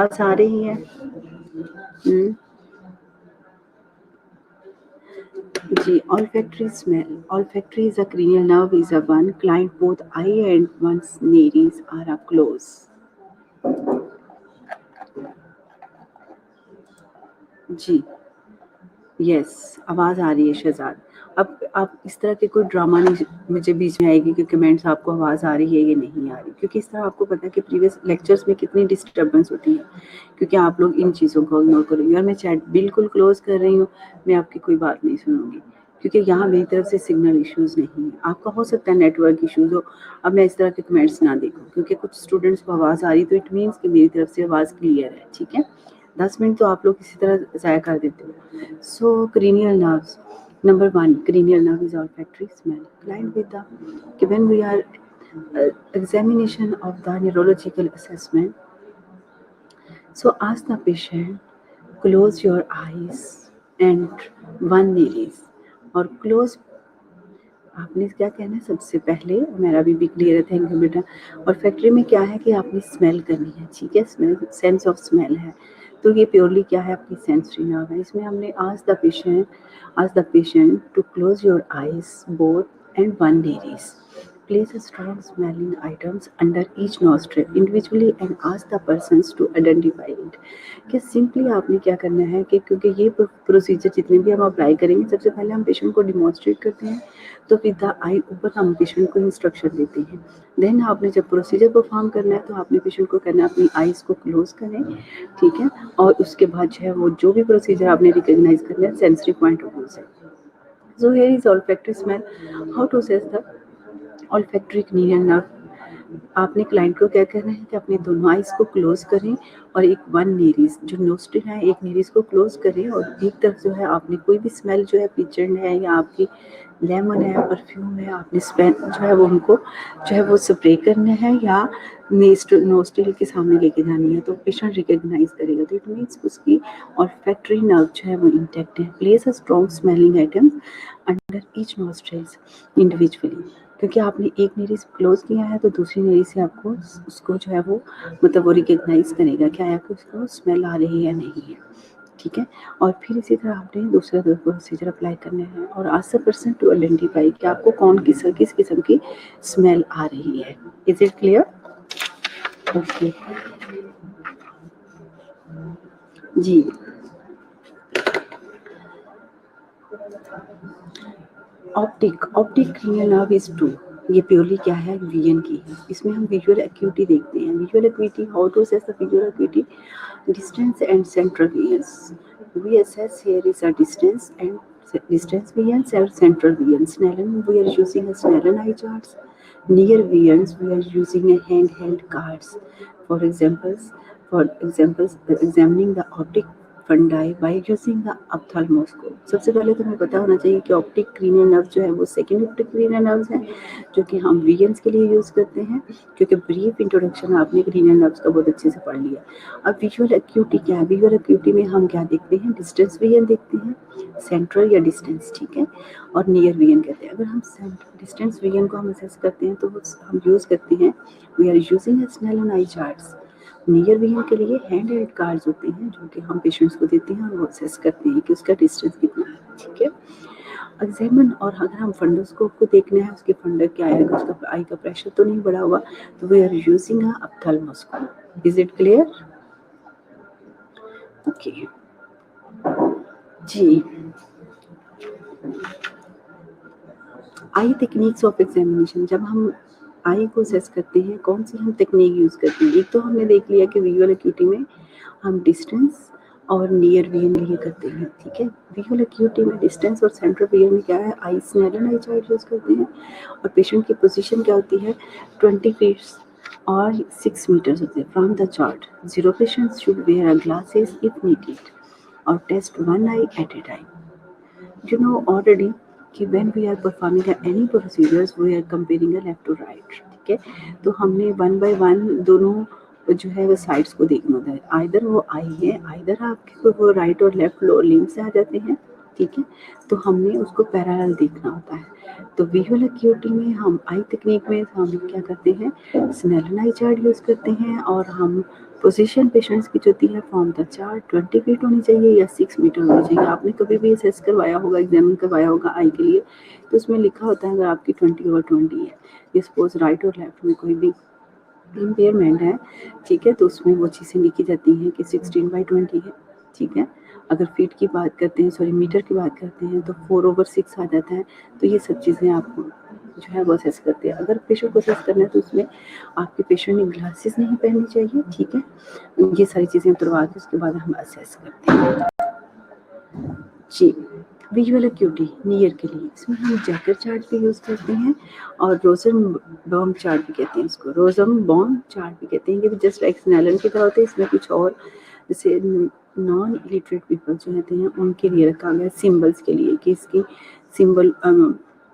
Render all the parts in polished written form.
आवाज आ रही है? जी, olfactory smell. Olfactory is a cranial nerve is a one client both eye and one's nares are a close. जी, yes, आवाज़ आ रही है शहजाद। अब आप इस तरह के कोई ड्रामा नहीं मुझे बीच में आएगी कि कमेंट्स आपको आवाज़ आ रही है या नहीं आ रही, क्योंकि इस तरह आपको पता है कि प्रीवियस लेक्चर्स में कितनी डिस्टर्बेंस होती है, क्योंकि आप लोग इन चीज़ों को इग्नोर करोगे और मैं चैट बिल्कुल क्लोज कर रही हूँ, मैं आपकी कोई बात नहीं सुनूंगी, क्योंकि यहाँ मेरी तरफ से सिग्नल इश्यूज़ नहीं है। आपका हो सकता है नेटवर्क इश्यूज़ हो, अब मैं इस तरह के कमेंट्स ना देखूँ, क्योंकि कुछ स्टूडेंट्स को आवाज़ आ रही तो इट मीन्स कि मेरी तरफ से आवाज़ क्लियर है, ठीक है। 10 मिनट तो आप लोग इसी तरह ज़ाया कर देते हो। सो cranial nerves. Number one, cranial nerve is olfactory smell. Client with the when we are examination of the neurological assessment. So ask the patient, close your eyes and one nails और close आपने क्या कहना है सबसे पहले, मेरा भी clear है, थैंक यू बेटा। और फैक्ट्री में क्या है कि आपने स्मेल करनी है, ठीक है, स्मेल सेंस ऑफ स्मेल है, तो ये प्योरली क्या है आपकी सेंसरी नर्व है। इसमें हमने आज the patient to close your eyes both and one nares place a strong smelling items under each nostril individually and ask the persons to identify it। कि सिंपली आपने क्या करना है कि क्योंकि ये प्रोसीजर जितने भी हम अप्लाई करेंगे, सबसे पहले हम पेशेंट को डिमॉन्स्ट्रेट करते हैं, तो विद द आई ऊपर हम पेशेंट को इंस्ट्रक्शन देते हैं। देन आपने जब प्रोसीजर परफॉर्म करना है तो आपने पेशेंट को करना है अपनी आइज को क्लोज करें, ठीक है, और उसके बाद जो है वो जो भी प्रोसीजर आपने रिकॉग्नाइज करना है सेंसरी पॉइंट ऑफ व्यू से। So here is olfactory smell, how to sense the olfactory cranial nerve. आपने क्लाइंट को क्या करना है कि अपने दोनों आइज को क्लोज करें और एक वन नेरीज जो नोस्ट्रिल है एक नेरीज को क्लोज करें और एक तरफ जो है आपने कोई भी स्मेल जो है पिचेंट है या आपकी लेमन है परफ्यूम है आपने स्मेल जो है वो उनको जो है वो स्प्रे करना है या नोस्ट्रिल के सामने लेके जानी है, तो पेशेंट रिकॉग्नाइज करेगा, तो इट मीन्स उसकी ऑल्फैक्टरी नर्व जो है वो इंटैक्ट है। Place a strong smelling items under each nostrils individually, क्योंकि आपने एक नेरीज क्लोज किया है तो दूसरी नेरीज से आपको उसको जो है वो मतलब वो रिकॉग्नाइज करेगा क्या है कि उसको स्मेल आ रही है या नहीं है, ठीक है। और फिर इसी तरह आपने दूसरा प्रोसीजर अप्लाई करना है और ask the person to identify कि आपको कौन किस किस्म की स्मेल आ रही है। Is it clear? ओके जी। Optic cranial nerve is two, ये प्योरली क्या है विजन की है। इसमें हम विजुअल एक्यूटी देखते हैं। Visual acuity, how to assess the visual acuity, distance and central visions. We assess here is a distance and distance visions and central visions. Snellen, we are using a Snellen eye charts. Near visions, we are using a handheld cards. For examples, examining the optic fundi by using the ophthalmoscope. सबसे पहले तो हमें पता होना चाहिए कि optic cranial nerve जो है वो सेकेंड ऑप्टिक क्रीनियल नर्व्स हैं जो कि हम विजन्स के लिए यूज़ करते हैं, क्योंकि ब्रीफ इंट्रोडक्शन आपने क्रीनियल नर्व्स का बहुत अच्छे से पढ़ लिया। अब विजुअल एक्यूटी क्या है? विजुअल एक्यूटी में हम क्या देखते हैं? डिस्टेंस विजन देखते हैं, सेंट्रल या डिस्टेंस, ठीक है, और नियर विजन कहते हैं। अगर हम डिस्टेंस विजन को हम असेस करते हैं तो हम यूज़ करते हैं, we are using Snellen eye charts. Near vision के लिए हैंड हेल्ड कार्ड्स होते हैं जो कि हम पेशेंट्स को देते हैं और वो असेस करते हैं कि उसका डिस्टेंस कितना है, ठीक है। एग्जामिन, और अगर हम फंडोस्कोप को देखना है उसके फंडर क्या है, उसका आई का प्रेशर तो नहीं बढ़ा हुआ, तो we are using a ophthalmoscope. Is it clear? Okay जी। आई टेक्निक्स ऑफ एग्जामिनेशन, जब हम आई को असेस करते हैं कौन सी हम टेक्निक यूज़ करते हैं। एक तो हमने देख लिया कि विजुअल एक्यूटी में हम डिस्टेंस और नियर विजन लिए करते हैं, ठीक है। विजुअल एक्यूटी में डिस्टेंस और सेंट्रल विजन में क्या है, आई स्नेलन आई चार्ट यूज़ करते हैं और पेशेंट की पोजीशन क्या होती है, 20 फीट और 6 मीटर्स होते हैं from the chart. 0 patients should wear a glasses if needed और test one eye at a time. You know already कि when we are performing any procedures we are comparing a left to right, ठीक है। तो हमने one by one दोनों जो है वो साइड्स को देखना होता है। आइदर वो आई है, आइदर आपके वो राइट और लेफ्ट लोअर लिम्ब से आ जाते हैं, ठीक है, तो हमने उसको पैरेलल देखना होता है। तो विजुअल एक्यूटी में हम आई तकनीक में हम क्या करते हैं, स्नेलन आई चार्ट यूज़ करते हैं और हम पोजीशन पेशेंट्स की जो होती है फ्रॉम द चार्ट 20 फीट होनी चाहिए या 6 मीटर होनी चाहिए। आपने कभी भी असेस करवाया होगा, एग्जामिन करवाया होगा आई के लिए, तो उसमें लिखा होता है अगर आपकी 20/20 है, ये सपोज राइट और लेफ्ट में कोई भी इम्पेयरमेंट है, ठीक है, तो उसमें वो चीज़ें लिखी जाती हैं कि 16/20 है, ठीक है। अगर फीट की बात करते हैं, सॉरी मीटर की बात करते हैं, तो 4/6 आ जाता है। तो ये सब चीज़ें आपको जो है वो असेस करते हैं। अगर पेशेंट को असेस करना है तो उसमें आपके पेशेंट ने ग्लासेस नहीं पहननी चाहिए, ठीक है। ये सारी चीज़ें उतरवा के उसके बाद हम असेस करते हैं। जी, विजुअल एक्यूटी नियर के लिए इसमें हम जैकर चार्ट भी यूज़ करते हैं और रोज़नबॉम चार्ट भी कहते हैं इसको, रोज़नबॉम चार्ट भी कहते हैं। ये भी जस्ट लाइक स्नेलन की तरह होते हैं, इसमें कुछ और जैसे नॉन इलिटरेट पीपल जो होते हैं उनके लिए रखा गया सिंबल्स के लिए कि इसकी सिंबल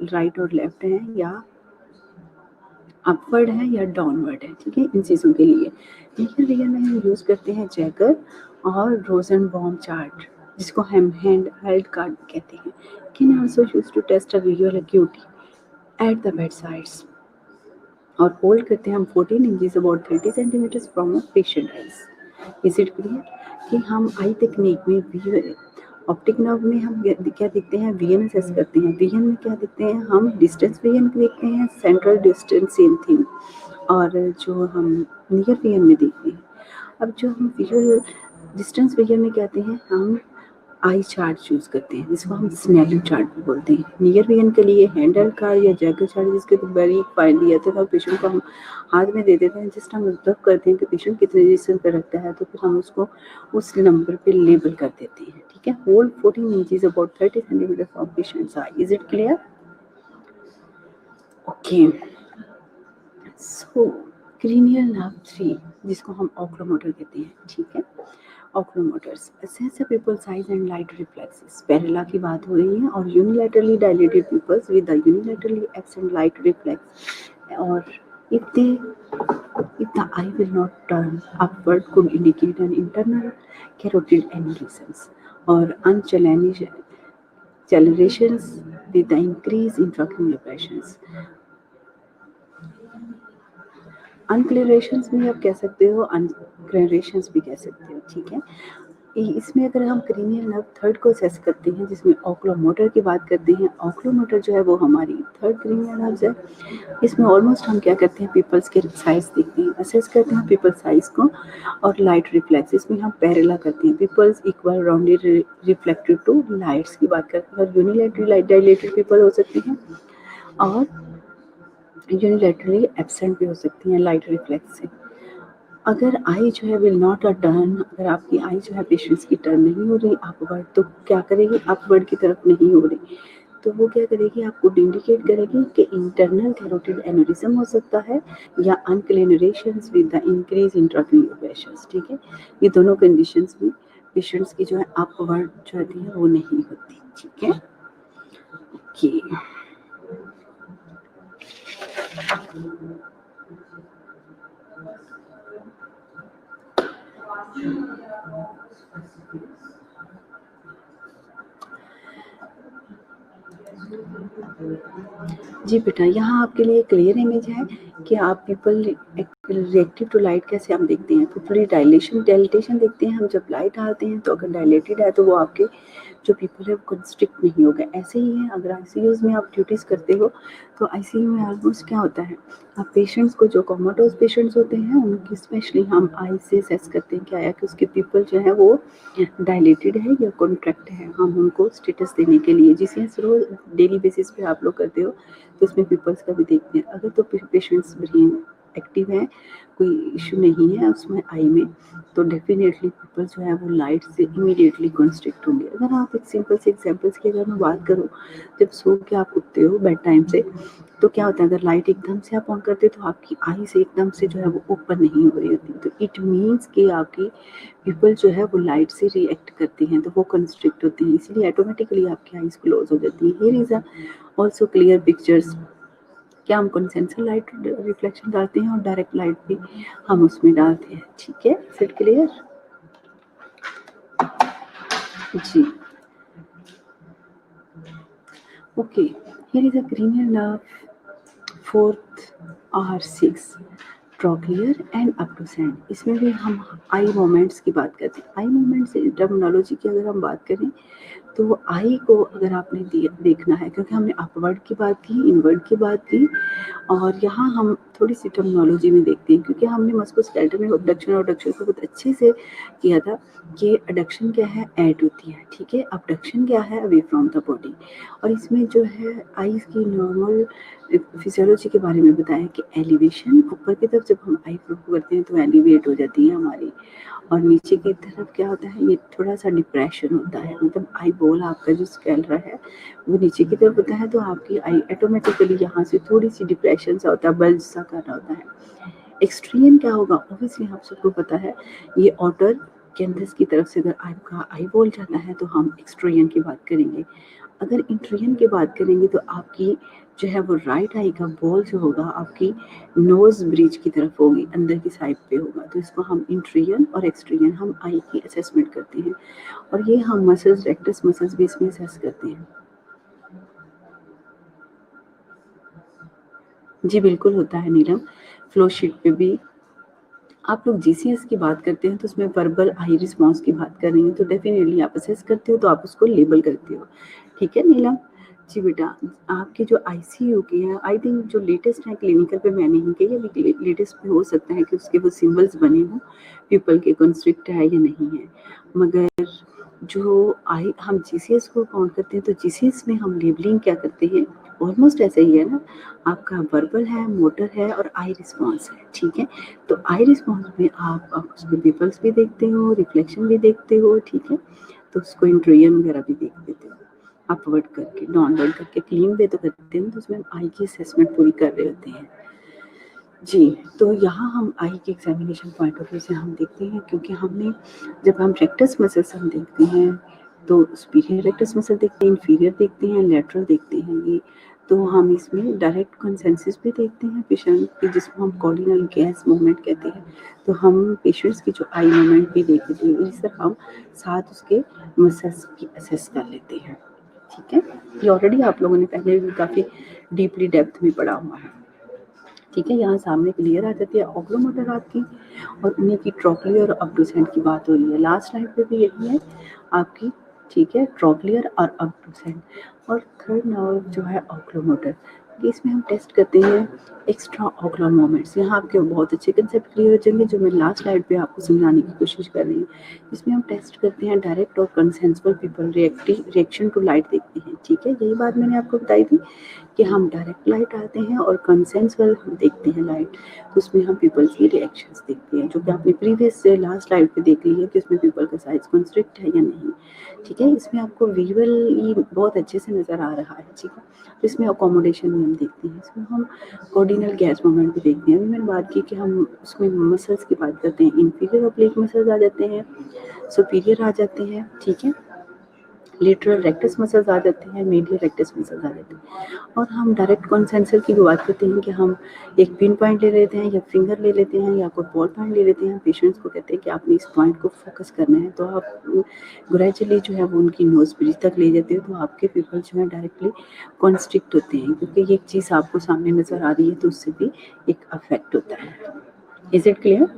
राइट और लेफ्ट है या अपवर्ड है या डाउनवर्ड है, ठीक है, इन चीज़ों के लिए। नियर रियर में हम यूज़ करते हैं जैकर और रोज़नबॉम चार्ट, जिसको हम हैंड कार्ड कहते हैं। Can also use to test a visual acuity at the bed sides और होल्ड करते हैं हम 14 inches about 30 centimeters from a patient eyes. Is it clear कि हम आई तकनीक में विजुअल ऑप्टिक नर्व में हम क्या देखते हैं, विजन असेस करते हैं। विजन में क्या देखते हैं, हम डिस्टेंस विजन देखते हैं, सेंट्रल डिस्टेंस सेम थिंग, और जो हम नियर विजन में देखते हैं। अब जो हम विजुअल डिस्टेंस विजन में कहते हैं, हम आई चार्ट चूज करते हैं जिसको हम स्नेलन चार्ट भी बोलते हैं। नियर विजन के लिए हैंडल कार्ड या जैकर चार्ट, जिसके वेरी फाइनली आते हैं, पेशेंट को हम हाथ में दे देते हैं। जस्ट हम ऑब्जर्व करते हैं कि पेशेंट कितने डिस्टेंस पे रखता है, तो फिर हम उसको उस नंबर पे लेबल कर देते हैं, ठीक है। Hold 14 inches about 30 centimetre from patient's eye. Is it clear? Okay, so cranial nerve 3 जिसको हम ऑक्लोमोटर कहते हैं, ठीक है। Oculomotors assess pupil size and light reflexes, पैरेला की बात हो रही है, और unilaterally dilated pupils with the unilaterally absent light reflex, और if the eye will not turn upward could indicate an internal carotid aneurysms or unchalations with the increase in intraocular pressures. अनक्लेरेशंस भी आप कह सकते हो, अनक्लेरेशंस भी कह सकते हो, ठीक है। इसमें अगर हम क्रीनियल नर्व थर्ड को असेस करते हैं, जिसमें ऑक्लोमोटर की बात करते हैं, ऑक्लोमोटर जो है वो हमारी थर्ड क्रीनियल नर्व है। इसमें ऑलमोस्ट हम क्या करते हैं, पीपल्स के साइज देखते हैं, असेस करते हैं पीपल साइज को, और लाइट रिफ्लेक्स इसमें हम पैरेला करते हैं। Pupils equal rounded reflected to lights की बात करते हैं, और यूनिलैटरली लाइट डायलेटेड पीपल हो सकते हैं, और यूनिलैटरली एब्सेंट भी हो सकती हैं लाइट रिफ्लेक्स से। अगर आई जो है विल नॉट अ टर्न, अगर आपकी आई जो है पेशेंट्स की टर्न नहीं हो रही अपवर्ड, तो क्या करेगी, अपवर्ड की तरफ नहीं हो रही, तो वो क्या करेगी, आपको इंडिकेट करेगी कि इंटरनल कैरोटिड एन्यूरिज्म हो सकता है या अनक्लेनरेशंस with the increase intraocular pressures, ठीक है। ये दोनों कंडीशंस में पेशेंट्स की जो है अपवर्ड जो होती है वो नहीं होती, ठीक है। ओके, जी बेटा, यहाँ आपके लिए क्लियर इमेज है कि आप पीपल रिएक्टिव टू लाइट कैसे हम देखते हैं। पीपल डायलेटेशन देखते हैं हम, जब लाइट डालते हैं तो अगर डायलेटेड है तो वो आपके जो पीपल है वो कंस्ट्रिक्ट नहीं होगा। ऐसे ही है अगर आईसीयूज़ में आप ड्यूटीज़ करते हो, तो आईसीयू में ऑलमोस्ट क्या होता है, आप पेशेंट्स को, जो कोमाटोज पेशेंट्स होते हैं उनकी स्पेशली हम आई से असेस करते हैं क्या है कि उसके पीपल जो है वो डायलेटेड है या कॉन्ट्रैक्ट है। हम उनको स्टेटस देने के लिए, जिसे रोज डेली बेसिस पे आप लोग करते हो, तो उसमें पीपल्स का भी देखते हैं। अगर तो पेशेंट्स ब्रेन एक्टिव है, कोई इशू नहीं है उसमें आई में, तो डेफिनेटली पीपल जो है वो लाइट से इमीडिएटली कॉन्स्ट्रिक्ट होंगे। अगर आप एक सिंपल से एग्जांपल्स की अगर मैं बात करूँ, जब सो के आप उठते हो बेड टाइम से, तो क्या होता है, अगर लाइट एकदम से आप ऑन करते हो तो आपकी आई से एकदम से जो है वो ओपन नहीं हो रही होती, तो इट मीन्स कि आपकी पीपल जो है वो लाइट से रिएक्ट करती हैं, तो वो कंस्ट्रिक्ट होती हैं, इसीलिए ऑटोमेटिकली आपकी आईज क्लोज हो जाती है। Here is also clear pictures. क्या हम कंसेंसर लाइट रिफ्लेक्शन डालते हैं और डायरेक्ट लाइट भी हम उसमें डालते हैं, ठीक है। फिर क्लियर? जी, Okay, here is a cranial nerve, fourth R6, trochlear and abducent. इसमें भी हम आई मोमेंट्स की बात करते हैं। आई मोमेंट्स टर्मिनोलॉजी की अगर हम बात करें तो आई को अगर आपने देखना है, क्योंकि हमने अपवर्ड की बात की, इनवर्ड की बात की, और यहाँ हम थोड़ी सी टर्मिनोलॉजी में देखते हैं, क्योंकि हमने मस्कुलोस्केलेटल में अबडक्शन और अडक्शन को बहुत अच्छे से किया था कि अडक्शन क्या है, ऐड होती है, ठीक है, अबडक्शन क्या है, अवे फ्रॉम द बॉडी। और इसमें जो है आईज की नॉर्मल फिजियोलॉजी के बारे में बताया कि एलिवेशन, ऊपर की तरफ जब हम आई फ्लो करते हैं तो एलिवेट हो जाती है हमारी, और नीचे की तरफ क्या होता है, ये थोड़ा सा डिप्रेशन होता है, मतलब आई बॉल आपका जो स्कैलरा है वो नीचे की तरफ होता है, तो आपकी आई ऑटोमेटिकली यहाँ से थोड़ी सी डिप्रेशन सा होता है, बल्ज सा कर रहा होता है। एक्सट्रियन क्या होगा, ऑब्वियसली आप सबको पता है, ये ऑटर कैंथस की तरफ से अगर आपका आई बॉल जाता है तो हम एक्सट्रियन की बात करेंगे। अगर इंट्रियन की बात करेंगे तो आपकी जो है वो राइट आई का बॉल जो होगा आपकी नोज ब्रिज की तरफ होगी, अंदर की साइड पे होगा, तो इसको हम इंट्रियन और एक्सट्रियन हम आई की असेसमेंट करते हैं। और ये हम मसल्स, रेक्टस मसल्स भी इसमें असेस करते हैं। जी बिल्कुल होता है नीलम, फ्लो शीट पे भी आप लोग जीसीएस की बात करते हैं तो उसमें वर्बल आई रिस्पॉन्स की बात कर रही हैं, तो डेफिनेटली आप असेस करते हो तो आप उसको लेबल करते हो, ठीक है नीलम। जी बेटा, आपकी जो आईसीयू की है, आई थिंक जो लेटेस्ट है क्लिनिकल पे मैं नहीं कही, अभी लेटेस्ट पे हो सकता है कि उसके वो सिंबल्स बने हों, पीपल के कंस्ट्रिक्ट है या नहीं है, मगर जो आई हम जीसीएस को काउंट करते हैं तो जीसीएस में हम लेबलिंग क्या करते हैं, ऑलमोस्ट ऐसे ही है ना, आपका वर्बल है, मोटर है और आई रिस्पॉन्स है, ठीक है। तो आई रिस्पॉन्स में आप उसमें पीपल्स भी देखते हो, रिफ्लेक्शन भी देखते हो, ठीक है, तो उसको इंट्रोजन वगैरह भी देख देते हो, अपवर्ड करके डाउनवर्ड करके क्लीन वे तो करते हैं, तो उसमें हम आई की असेसमेंट पूरी कर रहे होते हैं। जी, तो यहाँ हम आई के एग्जामिनेशन पॉइंट ऑफ व्यू से हम देखते हैं, क्योंकि हमने जब हम रेक्टस मसल्स हम देखते हैं तो सुपीरियर रेक्टस मसल देखते हैं, इन्फीरियर देखते हैं, लेटरल देखते हैं, ये तो हम इसमें डायरेक्ट कंसेंसस भी देखते हैं पेशेंट की, जिसको हम कॉर्डिनल गैस मूवमेंट कहते हैं, तो हम पेशेंट्स की जो आई मूवमेंट भी देखते हैं, इस तरह हम साथ उसके मसल्स की असेस कर लेते हैं, ठीक है। ये ऑलरेडी आप लोगों ने पहले भी काफ़ी डीपली डेप्थ में पढ़ा हुआ है, ठीक है। यहाँ सामने क्लियर आ जाती है ऑक्लोमोटर आपकी, और उन्हीं की ट्रॉक्लियर और अब्डुसेंट की बात हो रही है, लास्ट स्लाइड पे भी यही है आपकी, ठीक है, ट्रॉक्लियर और अब्डुसेंट। और थर्ड नर्व जो है ऑक्लोमोटर, इसमें हम टेस्ट करते हैं एक्स्ट्रा ऑक्यूलर मोमेंट्स। यहाँ आपके बहुत अच्छे कंसेप्ट क्लियर हो जाएंगे जो मैं लास्ट स्लाइड पे आपको समझाने की कोशिश कर रही हूँ। इसमें हम टेस्ट करते हैं डायरेक्ट और consensual pupil reaction to light देखते हैं, ठीक है। यही बात मैंने आपको बताई थी कि हम डायरेक्ट लाइट आते हैं और कंसेंसुअल हम देखते हैं लाइट, तो उसमें हम पीपल्स की रिएक्शंस देखते हैं, जो कि आपने प्रीवियस से लास्ट स्लाइड पे देख ली है कि उसमें पीपल का साइज कंस्ट्रिक्ट है या नहीं, ठीक है। इसमें आपको विजुअली बहुत अच्छे से नज़र आ रहा है, ठीक है। तो इसमें अकोमोडेशन भी हम देखते हैं, इसमें हम कॉर्डिनल गैस मूवमेंट भी देखते हैं। अभी मैंने बात की कि हम उसमें मसल्स की बात करते हैं, इंफीरियर ऑब्लिक मसल्स आ जाते हैं, सुपीरियर आ जाते हैं, ठीक है, लेटरल रेक्टस मसल्स आ जाते हैं, मीडियल रेक्टस मसल्स आ जाते हैं। और हम डायरेक्ट कॉन्सेंसर की भी बात करते हैं कि हम एक पिन पॉइंट ले लेते हैं या फिंगर ले लेते हैं या कोई बॉल पॉइंट ले लेते हैं, पेशेंट्स को कहते हैं कि आपने इस पॉइंट को फोकस करना है, तो आप ग्रेजुअली जो है वो उनकी नोज ब्रिज तक ले जाते हो, तो आपके पीपल जो है डायरेक्टली कॉन्स्ट्रिक्ट होते हैं, क्योंकि ये एक चीज़ आपको सामने नज़र आ रही है तो उससे भी एक अफेक्ट होता है। Is it clear?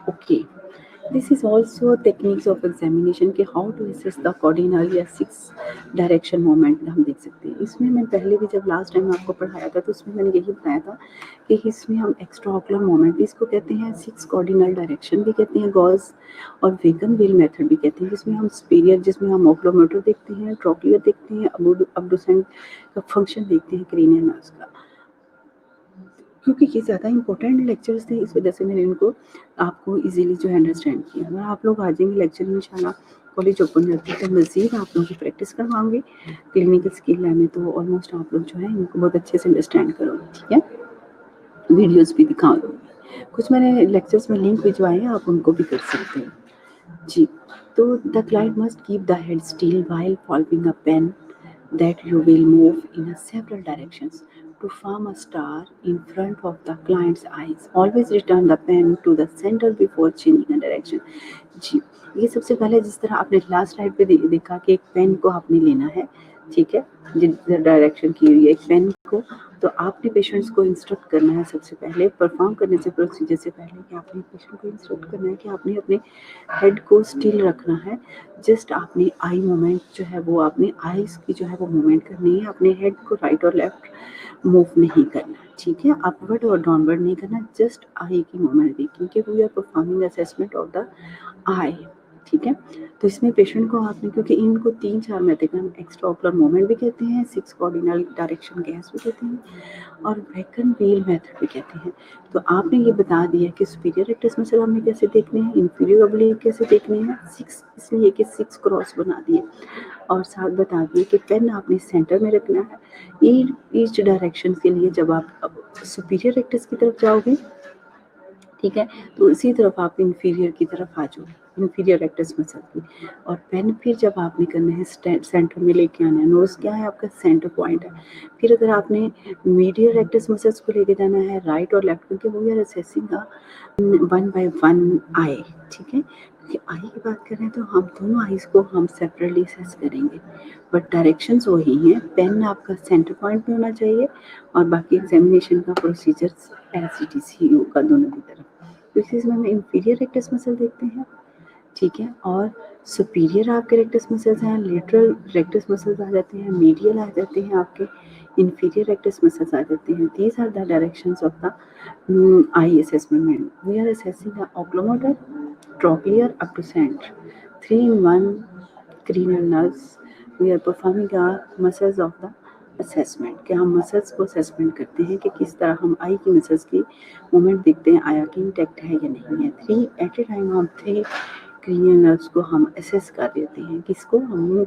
Okay, this is also techniques of examination के how to assess the cardinal या सिक्स डायरेक्शन मोमेंट हम देख सकते हैं। इसमें मैं पहले भी जब लास्ट टाइम आपको पढ़ाया था तो उसमें मैंने यही बताया था कि इसमें हम एक्स्ट्रा ऑक्यूलर मोमेंट भी इसको कहते हैं, सिक्स कॉर्डिनल डायरेक्शन भी कहते हैं, गॉस और वेगन व्हील मेथड भी कहते हैं, जिसमें हम सुपीरियर, जिसमें हम ऑक्लोमोटर देखते हैं, ट्रॉक्लियर देखते हैं, अब्डुसेंट का फंक्शन देखते हैं, क्रेनियल नर्व्स का। क्योंकि ये ज़्यादा इंपॉर्टेंट लेक्चर्स थे, इस वजह से मैंने इनको आपको इजीली जो है अंडरस्टैंड किया। अगर आप लोग आ जाएंगे लेक्चर में इंशाल्लाह, कॉलेज ओपन रहती है तो मज़ीद आप लोगों की प्रैक्टिस करवाऊँगी क्लिनिकल स्किल में, तो ऑलमोस्ट आप लोग जो है इनको बहुत अच्छे से अंडरस्टैंड करोगे, ठीक है। वीडियोज़ भी दिखा दूँगी, कुछ मैंने लेक्चर्स में लिंक भिजवाए हैं, आप उनको भी कर सकते हैं जी। तो the client must keep the head still while following a pen that you will move in a several directions to form a star in front of the client's eyes. Always return the pen to the center before changing a direction. जी, ये सबसे पहले जिस तरह आपने last slide पे देखा कि एक पेन को आपने लेना है, ठीक है, जिस डायरेक्शन की हुई है एक पेन को, तो आपने पेशेंट्स को इंस्ट्रक्ट करना है सबसे पहले परफॉर्म करने से प्रोसीजर से पहले कि आपने पेशेंट को इंस्ट्रक्ट करना है कि आपने अपने हेड को स्टिल रखना है। जस्ट आपने आई मूवमेंट जो है वो आपने आईज की जो है वो मूवमेंट करनी है, अपने हेड को राइट और लेफ्ट मूव नहीं करना, ठीक है, अपवर्ड और डाउनवर्ड नहीं करना, जस्ट आई की मूवमेंट देखिए कि we are performing assessment of the eye, ठीक है। तो इसमें पेशेंट को आपने, क्योंकि इनको 3-4 मेथड हम एक्स्ट्रा ओकुलर मूवमेंट भी कहते हैं, 6 कॉर्डिनल डायरेक्शन गैस भी कहते हैं और वैकन व्हील मेथड भी कहते हैं। तो आपने ये बता दिया कि सुपीरियर रेक्टस मसल हमने कैसे देखने हैं, इंफीरियर ऑब्लिक कैसे देखने हैं, 6 इसलिए कि 6 क्रॉस बना दिए और साथ बता दिए कि पेन आपने सेंटर में रखना है ईच डायरेक्शन के लिए। जब आप सुपीरियर रेक्टस की तरफ जाओगे, ठीक है, तो इसी तरफ आप इंफीरियर की तरफ आ जाओ, इंफीरियर रेक्टस मसल की, और पेन फिर जब आपने करना है सेंटर में लेके आना है, नोज क्या है आपका सेंटर पॉइंट है। फिर अगर आपने मीडियल रेक्टस मसल्स को लेके जाना है राइट और लेफ्ट, क्योंकि वो यार असेसिंग का 1 by 1 आई, ठीक है, क्योंकि आई की बात करें तो हम दोनों आईज को हम सेपरेटली असेस करेंगे, बट डायरेक्शंस वही हैं। पेन आपका सेंटर पॉइंट पे होना चाहिए और बाकी एग्जामिनेशन का प्रोसीजर एज इट इज ही होगा दोनों की तरफ। तो इस में हम इंफीरियर रेक्टस मसल देखते हैं, ठीक है, और सुपीरियर आपके रेक्टस मसल्स हैं, लेटरल रेक्टस मसल्स आ जाते हैं, मीडियल आ जाते हैं, आपके इंफीरियर रेक्टस मसल्स आ जाते हैं। These are the directions of the eye assessment. We are assessing the oculomotor, trochlear up to centre, 3 in 1 cranial nerves. We are performing the muscles of the assessment, कि हम muscles को assessment करते हैं कि किस तरह हम आई की मसल्स की मूवमेंट देखते हैं, आया कि इंटैक्ट है या नहीं है। 3 एट ए टाइम हम 3 क्रीनियल नर्व्स को हम असेस कर देते हैं। किसको? हम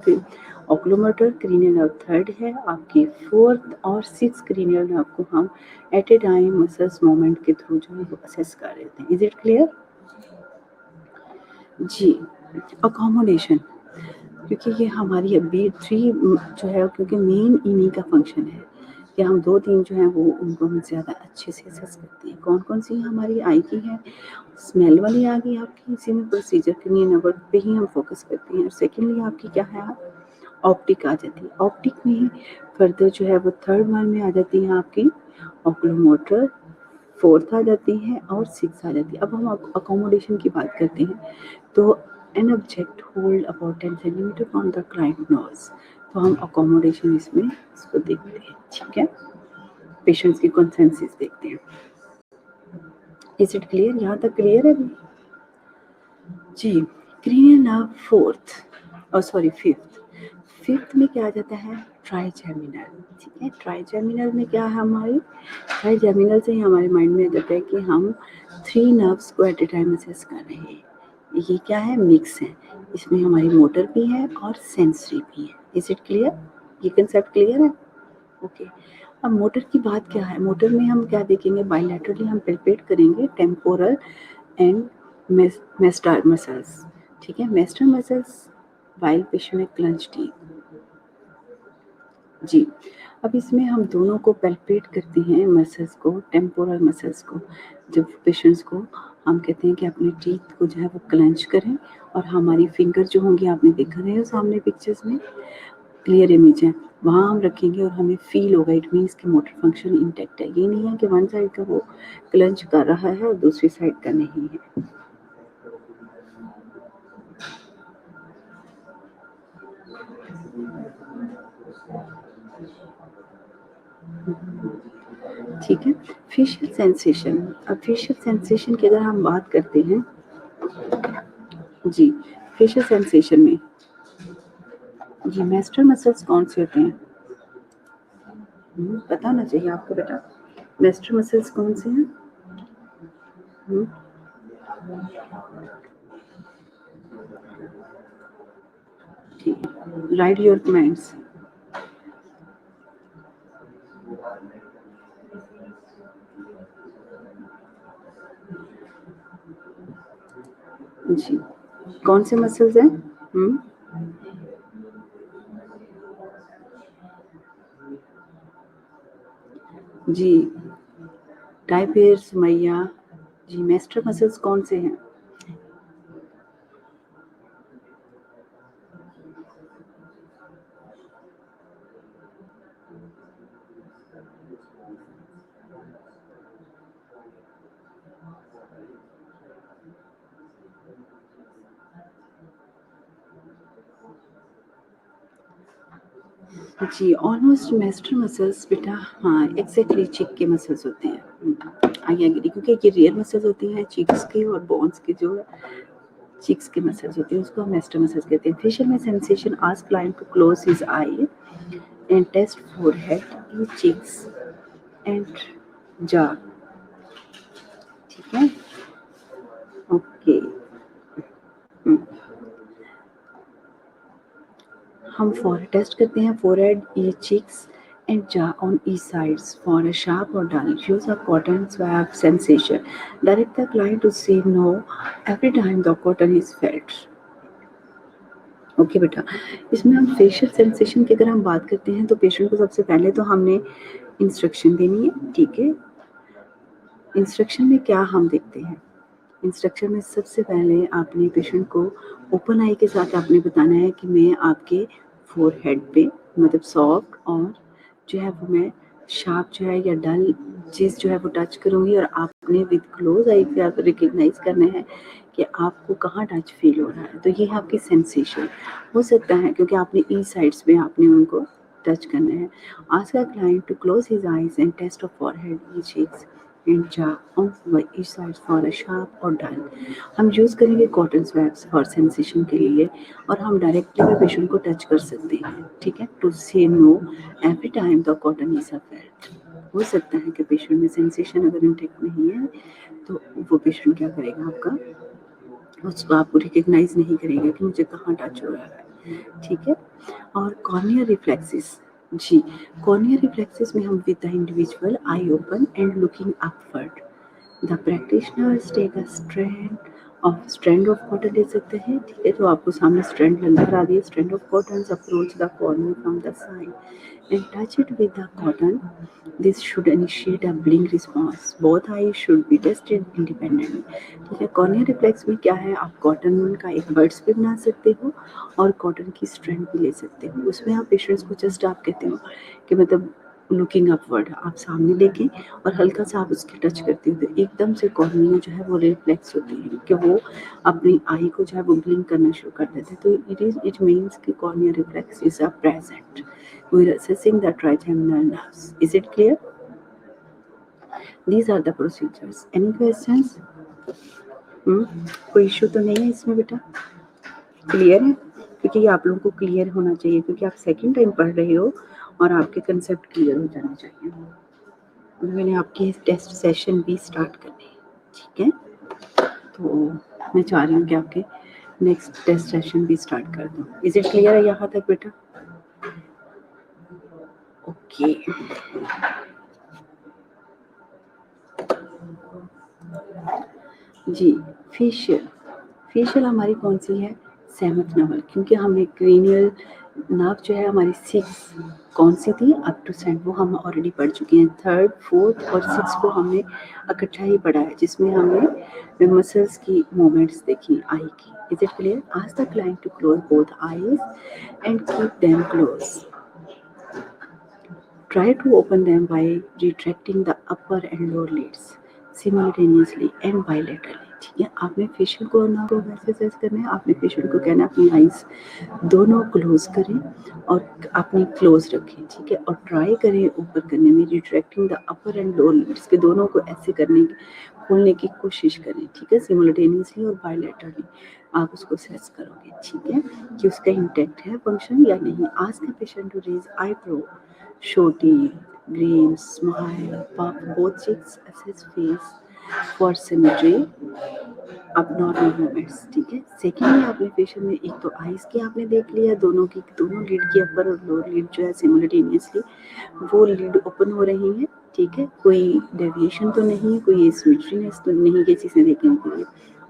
ऑक्लोमोटर क्रीनियल नर्व थर्ड है आपकी, 4th और 6th क्रीनियल नर्व को हम at a time muscles movement के थ्रू जो है वो असेस कर देते हैं। Is it clear? जी, अकोमोडेशन, क्योंकि ये हमारी अभी 3 जो है, क्योंकि मेन इन्हीं का फंक्शन है कि हम 2-3 जो है वो उनको हम ज़्यादा अच्छे से असेस करते हैं। कौन-कौन सी हमारी आई की है? स्मेल वाली आ गई आपकी, इसी में प्रोसीजर क्रीनियल नर्व पे ही हम फोकस करते हैं। और सेकेंडली आपकी क्या है, ऑप्टिक आ जाती है। ऑप्टिक में फर्दर जो है वो थर्ड वन में आ जाती है आपकी ऑक्लोमोटर, 4th आ जाती है और 6th आ जाती है। अब हम अकोमोडेशन की बात करते हैं, तो an object hold about 10 centimetre on the client nose, तो हम अकोमोडेशन इसमें इसको देखते हैं, ठीक है, पेशेंट्स की कंसेंसिस देखते हैं। Is it clear? यहाँ तक क्लियर है जी। क्रीनियल नर्व 4th और सॉरी 5th में क्या आ जाता है, ट्राइजेमिनल, ठीक है। ट्राइजेमिनल में क्या है हमारी, ट्राइजेमिनल से ही हमारे माइंड में आ जाता है कि हम 3 नर्व्स को एट ए टाइम असेस कर रहे हैं। ये क्या है, मिक्स है, इसमें हमारी मोटर भी है और सेंसरी भी है। Is it clear? ये कंसेप्ट क्लियर है? ओके। अब मोटर की बात क्या है, मोटर में हम क्या देखेंगे, बायलैटरली हम पैल्पेट करेंगे टेम्पोरल एंड मेस्टर मसल्स, ठीक है, मेस्टर मसल्स वाइल पेशेंट में क्लंच टीथ जी। अब इसमें हम दोनों को पैल्पेट करते हैं मसल्स को, टेम्पोरल मसल्स को। जब पेशेंट्स को हम कहते हैं कि अपने टीथ को जो है वो क्लंच करें, और हमारी फिंगर जो होंगी आपने देख रहे हो सामने पिक्चर्स में, क्लियर इमेज है, वहाँ हम रखेंगे और हमें फील होगा, इट मीन्स कि मोटर फंक्शन इंटैक्ट है। ये नहीं है कि वन साइड का वो क्लंच कर रहा है और दूसरी साइड का नहीं है। ठीक है। फेशियल सेंसेशन, अब फेशियल सेंसेशन की अगर हम बात करते हैं जी, फेशियल सेंसेशन में जी मेस्टर मसल्स कौन से होते हैं, पता होना चाहिए आपको बेटा, मेस्टर मसल्स कौन से हैं? ठीक है, राइट योर कमेंट्स। जी, कौन से मसल्स हैं? जी, टाइपेर, सुमैया जी, मेस्टर मसल्स कौन से हैं? जी, ऑलमोस्ट मैस्टर मसल्स बेटा, हाँ, एग्ज़ैक्टली चीक के मसल्स होते हैं। आई एग्री, क्योंकि ये रेयर मसल्स होती हैं चीक्स के और बोन्स के, जो चीक्स के मसल्स होते हैं उसको हम मैस्टर मसल्स कहते हैं। फेशियल में sensation, ask client to close his eye and test forehead, ई चीक्स एंड जा। ठीक है, ओके। हम फोरहेड टेस्ट करते हैं, फोरहेड, ई cheeks and jaw on each sides for a sharp or dull. Use a cotton swab sensation. Direct the client to say no every time the cotton is felt. Okay बेटा, इसमें हम facial sensation की अगर हम बात करते हैं तो पेशेंट को सबसे पहले तो हमने इंस्ट्रक्शन देनी है। ठीक है, इंस्ट्रक्शन में क्या हम देखते हैं, इंस्ट्रक्शन में सबसे पहले आपने पेशेंट को ओपन आई के साथ आपने बताना है कि मैं आपके फोरहेड पे मतलब सॉफ्ट और जो है वो मैं शार्प जो है या डल चीज़ जो है वो टच करूँगी, और आपने विद क्लोज आई के आप रिकग्नाइज करना है कि आपको कहाँ टच फील हो रहा है। तो ये है आपकी सेंसेशन। हो सकता है क्योंकि आपने ई साइड्स में आपने उनको टच करना है। Ask a client to close his eyes and test of forehead, ई cheeks and jaw on each side for a sharp और dull. हम यूज़ करेंगे कॉटन स्वैब्स फॉर सेंसेशन के लिए, और हम डायरेक्टली भी पेशेंट को टच कर सकते हैं। ठीक है, टू से know every time the cotton is a felt. हो सकता है कि पेशेंट में सेंसेशन अगर इंटेक्ट नहीं है तो वो पेशेंट क्या करेगा, आपका उसको आपको रिकग्नाइज नहीं करेगा कि मुझे कहाँ टच हो रहा है। ठीक है, और कॉर्नियर रिफ्लेक्सेस, जी, कॉर्नियर रिफ्लेक्सेस में हम with the individual eye open and looking upward, the practitioners take a strand of cotton ले सकते हैं। ठीक है, तो आपको सामने स्ट्रैंड नजर आ रही है, strand of cotton, approach the corner from the side and touch it with the cotton. This should initiate a blink response. Both eyes should be tested independently. ठीक है, कॉर्नियर रिफ्लेक्स में क्या है, आप कॉटन का एक बर्ड्स भी बना सकते हो और कॉटन की स्ट्रैंड भी ले सकते हो। उसमें आप पेशेंट्स को जस्ट आप कहते हो कि मतलब लुकिंग अपवर्ड, आप सामने लेके और हल्का सा आप उसके टच करते हो तो एकदम से कॉर्निया जो है वो रिफ्लेक्स होती है कि वो अपनी आई को जो है वो ब्लिंक करना शुरू कर देते हैं। तो इट मीन्स कि cornea reflex is a present. We are assessing the trigeminal nerves. Is it clear? These are the procedures. Any questions? कोई इशू तो नहीं है इसमें बेटा? क्लियर है? क्योंकि ये आप लोगों को क्लियर होना चाहिए, क्योंकि आप सेकंड टाइम पढ़ रहे हो और आपके कंसेप्ट क्लियर हो जाने चाहिए। मैंने आपके टेस्ट सेशन भी स्टार्ट करने हैं। ठीक है, तो मैं चाह रही हूँ कि आपके नेक्स्ट टेस्ट सेशन भी स्टार्ट कर दूँ। इज इट क्लियर है यहाँ तक बेटा? ओके, जी। फेशियल, फेशियल हमारी कौन सी है, सेवंथ नंबर, क्योंकि हमें क्रेनियल नर्व जो है हमारी 6 कौन सी थी, अप टू सेंट, वो हम ऑलरेडी पढ़ चुके हैं। थर्ड, फोर्थ और 6 को हमने इकट्ठा ही पढ़ा है, जिसमें हमने मसल्स की मूवमेंट्स देखी आई की। Is it clear? Ask the client to close both eyes and keep them close. Try to open them by retracting the upper and lower lids simultaneously and bilaterally. ठीक है, आपने facial corner को वैसे exercise करना है, आपने facial को कहना है अपनी आईज दोनों क्लोज करें और अपनी क्लोज रखें। ठीक है, और ट्राई करें ऊपर करने में, retracting the upper and lower lids के दोनों को ऐसे करने की खोलने की कोशिश करें। ठीक है, सिमुलेटेनियसली और बायलैटरली आप उसको सेस करोगे। ठीक है, कि उसका इंटैक्ट है फंक्शन या नहीं। Ask the patient to raise eyebrow, show teeth, green, smile, puff both cheeks, assess face for symmetry, abnormal movements. ठीक है, सेकेंडली आपने फेशियल में एक तो आईज की आपने देख लिया, दोनों की दोनों लीड की अपर और लोअर लीड जो है सिमुलेटेनियसली वो लीड ओपन हो रही है। ठीक है, कोई डेविएशन तो नहीं, कोई सिमेट्रीनेस तो नहीं किसी से देखने के लिए।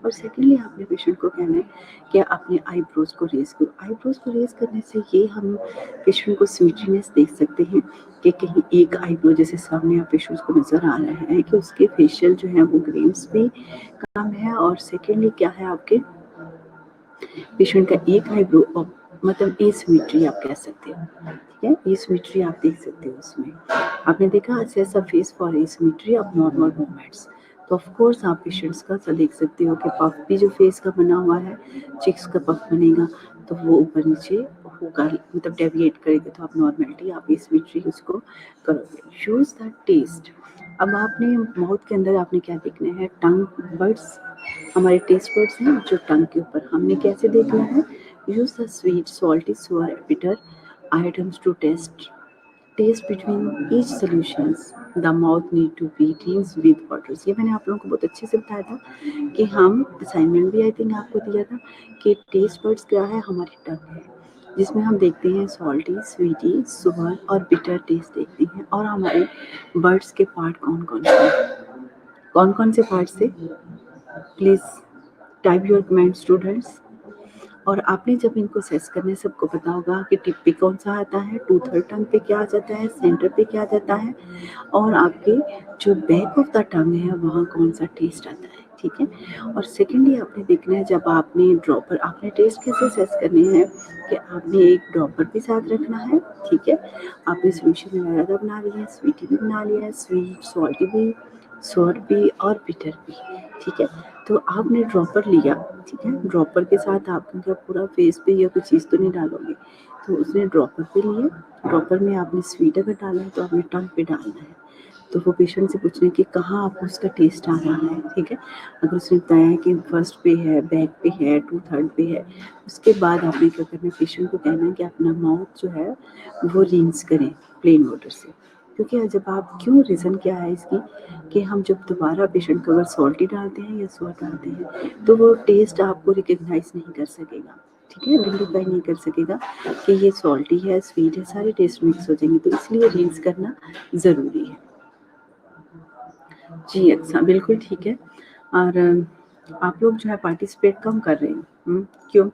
और सेकेंडली आपने पेशेंट को कहना है कि अपने आईब्रोज को रेज करो। आईब्रोज को रेज करने से ये हम पेशेंट को सिमेट्रीनेस देख सकते हैं कि कहीं एक आईब्रो जैसे सामने आप पेशेंट को नजर आ रहा है कि उसके फेशियल जो है वो ग्रेन्स भी कम है, और सेकेंडली क्या है आपके पेशेंट का एक आईब्रो मतलब एसिमेट्री आप कह सकते हो। ठीक है, एसिमेट्री आप देख सकते हो उसमें। आपने देखा assess a face for asymmetry of normal movements, तो ऑफ कोर्स आप पेशेंट्स का तो देख सकते हो कि पफ भी जो फेस का बना हुआ है, चिक्स का पफ बनेगा तो वो ऊपर नीचे होगा, मतलब डेविएट करेगा, तो आप नॉर्मलिटी आप इस विट्री उसको करोगे। Use the test. अब आपने माउथ के अंदर आपने क्या देखना है, टंग बर्ड्स, हमारे टेस्ट बर्ड्स हैं जो टंग के ऊपर, हमने कैसे देखना है, use the sweet salty sour bitter items to test between each solutions the mouth need to be rinsed with waters. ये मैंने आप लोगों को बहुत अच्छे से बताया था कि हम असाइनमेंट भी आई थिंक आपको दिया था कि टेस्ट बर्ड्स क्या है, हमारी टंग है जिसमें हम देखते हैं सॉल्टी, स्वीटी, सुअर और बिटर टेस्ट देखते हैं। और हमारे बर्ड्स के पार्ट कौन कौन से पार्ट से, please type your comment students. और आपने जब इनको सेस करने सबको पता होगा कि टिप पे कौन सा आता है, 2/3 टंग पे क्या आ जाता है, सेंटर पे क्या आ जाता है, और आपके जो बैक ऑफ द टंग है वहाँ कौन सा टेस्ट आता है, ठीक है। और सेकेंडली आपने देखना है जब आपने ड्रॉपर, आपने टेस्ट कैसे सेस करने हैं कि आपने एक ड्रॉपर भी साथ रखना है, ठीक है। आपने सोल्यूशन में ज़्यादा बना लिया है, स्वीटी भी बना लिया है, स्वीट सॉल्टी भी, सोर भी और बिटर भी, ठीक है। तो आपने ड्रॉपर लिया, ठीक है, ड्रॉपर के साथ आप क्या पूरा फेस पे या कुछ चीज़ तो नहीं डालोगे, तो उसने ड्रॉपर पे लिए, ड्रॉपर में आपने स्वीट अगर डाला है तो आपने टंग पे डालना है। तो वो पेशेंट से पूछना है कि कहाँ आपको उसका टेस्ट आ रहा है, ठीक है। अगर उसने बताया है कि फर्स्ट पे है, बैक पे है, 2/3 पे है, उसके बाद आपने क्या करना है, पेशेंट को कहना है कि अपना माउथ जो है वो रिंस करें प्लेन वाटर से। क्योंकि जब आप, क्यों रीज़न क्या है इसकी, कि हम जब दोबारा पेशेंट को अगर सॉल्टी डालते हैं या सोर डालते हैं तो वो टेस्ट आपको रिकग्नाइज नहीं कर सकेगा, ठीक है, आइडेंटिफाई नहीं कर सकेगा कि ये सॉल्टी है, स्वीट है, सारे टेस्ट मिक्स हो जाएंगे। तो इसलिए रिंस करना ज़रूरी है। जी अच्छा, बिल्कुल ठीक है। और आप लोग जो है पार्टिसिपेट कम कर रहे हैं, क्यों?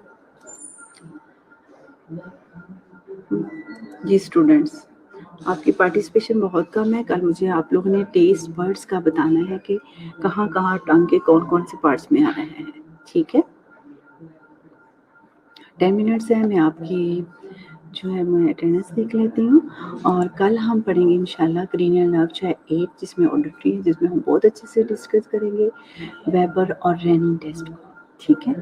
जी स्टूडेंट्स, आपकी पार्टिसिपेशन बहुत कम है। कल मुझे आप लोगों ने टेस्ट बर्ड्स का बताना है कि कहाँ कहाँ टंग के कौन कौन से पार्ट्स में आ रहे हैं, ठीक है। 10 मिनट्स है, मैं आपकी जो है मैं अटेंडेंस देख लेती हूँ। और कल हम पढ़ेंगे इंशाल्लाह क्रीनियल नर्व चाहे 8 जिसमें ऑडिटरी है, जिसमें हम बहुत अच्छे से डिस्कस करेंगे वेबर और रेनिंग टेस्ट को, ठीक है।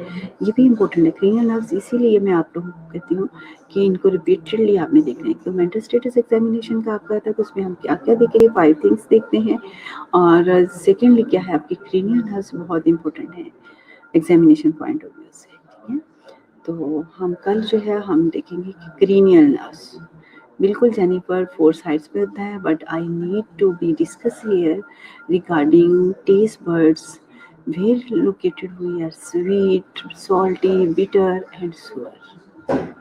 ये भी इम्पोर्टेंट है क्रीनियल नर्व्स, इसीलिए मैं आप लोगों को कहती हूँ कि इनको रिपीटेडली आपने देखना है। तो मेंटल स्टेटस एग्जामिनेशन का आपका था कि उसमें हम क्या क्या देखेंगे, 5 थिंग्स देखते हैं। और सेकेंडली क्या है, आपकी क्रीनियल नर्व्स बहुत इंपॉर्टेंट है एग्जामिनेशन पॉइंट ऑफ व्यू से, ठीक है। तो हम कल जो है हम देखेंगे कि क्रीनियल नर्व्स, बिल्कुल जेनिफर 4 साइड्स पे होता है, but I need to be discuss here regarding taste buds where located we are sweet, salty, bitter and sour.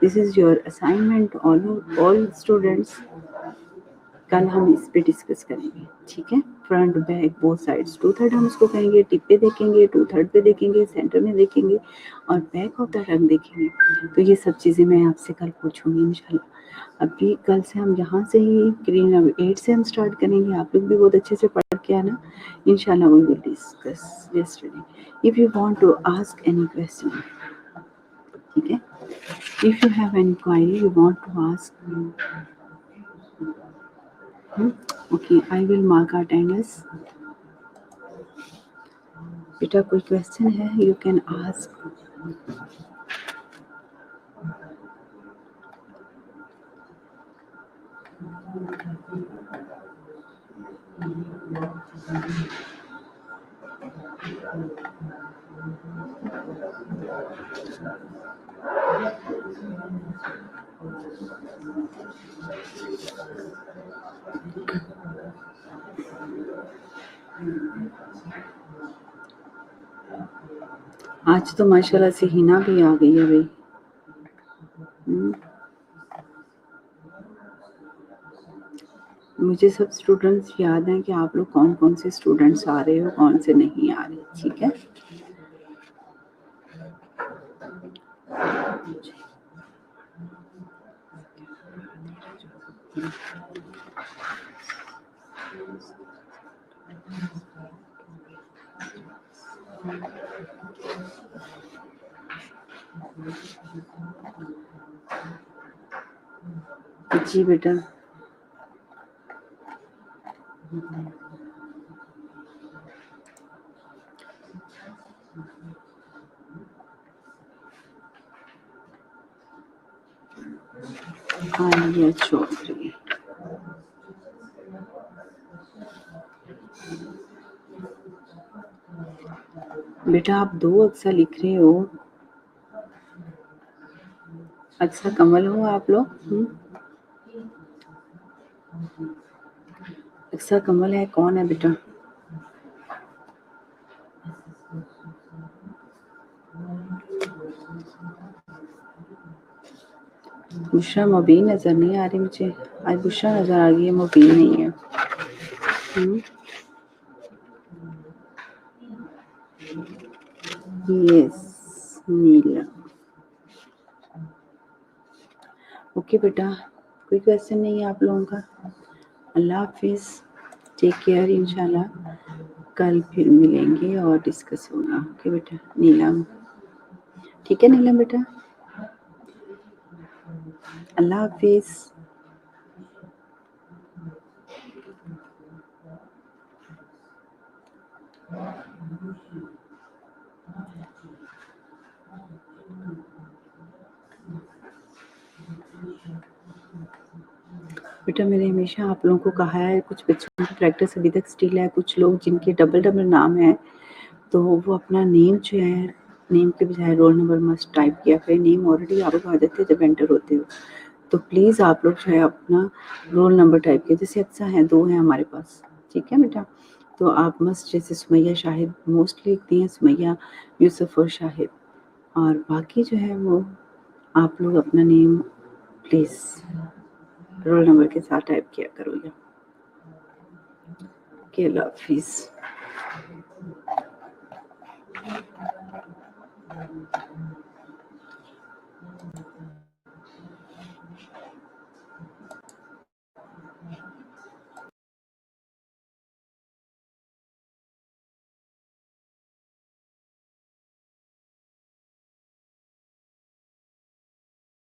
This is your assignment all students. कल हम इस पे डिस्कस करेंगे, ठीक है। फ्रंट बैक बोथ साइड्स, 2/3 हम इसको कहेंगे, टिप पे देखेंगे, 2/3 पे देखेंगे, सेंटर में देखेंगे और बैक ऑफ द टंग देखेंगे। तो ये सब चीज़ें मैं आपसे कल पूछूंगी इंशाल्लाह। अभी कल से हम यहाँ से ही क्रीनियल 8 से हम स्टार्ट करेंगे। आप लोग भी बहुत अच्छे से पढ़ के आना इंशाल्लाह। We will discuss yesterday if you want to ask any question, ठीक है। If you have any query you want to ask, okay, I will mark attendance. बेटा कोई क्वेश्चन है, यू कैन आस्क। आज तो माशाल्लाह से हिना भी आ गई है भाई। मुझे सब स्टूडेंट्स याद हैं कि आप लोग कौन कौन से स्टूडेंट्स आ रहे हो, कौन से नहीं आ रहे, ठीक है। जी बेटा, आलिया चौधरी। बेटा आप 2 अक्सर लिख रहे हो। अच्छा कमल हो आप लोग? अक्सर कमल है, कौन है बेटा? बुशरा मुबीन नजर नहीं आ रही मुझे। आज बुशरा नजर आ गई है, मुबीन नहीं है। यस नीला। ओके बेटा, कोई क्वेश्चन नहीं है आप लोगों का? अल्लाह हाफिज, टेक केयर, इंशाल्लाह कल फिर मिलेंगे और डिस्कस होगा। ओके बेटा नीलम, ठीक है नीलम बेटा, अल्लाह हाफिज। बेटा मैंने हमेशा आप लोगों को कहा है, कुछ बच्चों की प्रैक्टिस अभी तक स्टिल है। कुछ लोग जिनके डबल डबल नाम है तो वो अपना नेम जो है, नेम के बजाय रोल नंबर मस्ट टाइप किया करें। नेम ऑलरेडी आपको आ जाते हैं जब एंटर होते हो, तो प्लीज़ आप लोग जो है अपना रोल नंबर टाइप किया। जैसे अच्छा है 2 हैं हमारे पास, ठीक है बेटा, तो आप मस्ट जैसे सुमैया शाहिद मोस्टली लिखती हैं, सुमैया यूसुफ और शाहिद, और बाकी जो है वो आप लोग अपना नेम प्लीज़ रोल नंबर के साथ टाइप किया करोगे। ओके अल्लाह हाफिज़।